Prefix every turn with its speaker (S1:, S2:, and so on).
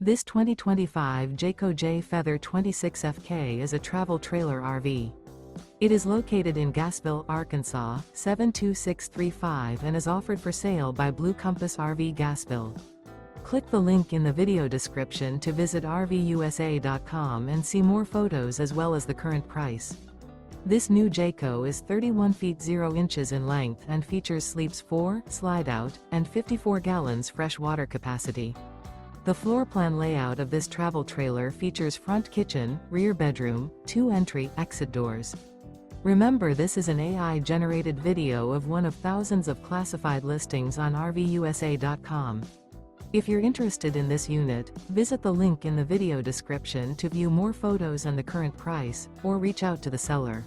S1: This 2025 Jayco Jay Feather 26FK is a travel trailer RV. It is located in Gassville, Arkansas, 72635 and is offered for sale by Blue Compass RV Gassville. Click the link in the video description to visit RVUSA.com and see more photos as well as the current price. This new Jayco is 31 feet 0 inches in length and features sleeps 4, slide-out, and 54 gallons fresh water capacity. The floor plan layout of this travel trailer features front kitchen, rear bedroom, 2 entry/exit doors. Remember, this is an AI-generated video of one of thousands of classified listings on RVUSA.com. If you're interested in this unit, visit the link in the video description to view more photos and the current price, or reach out to the seller.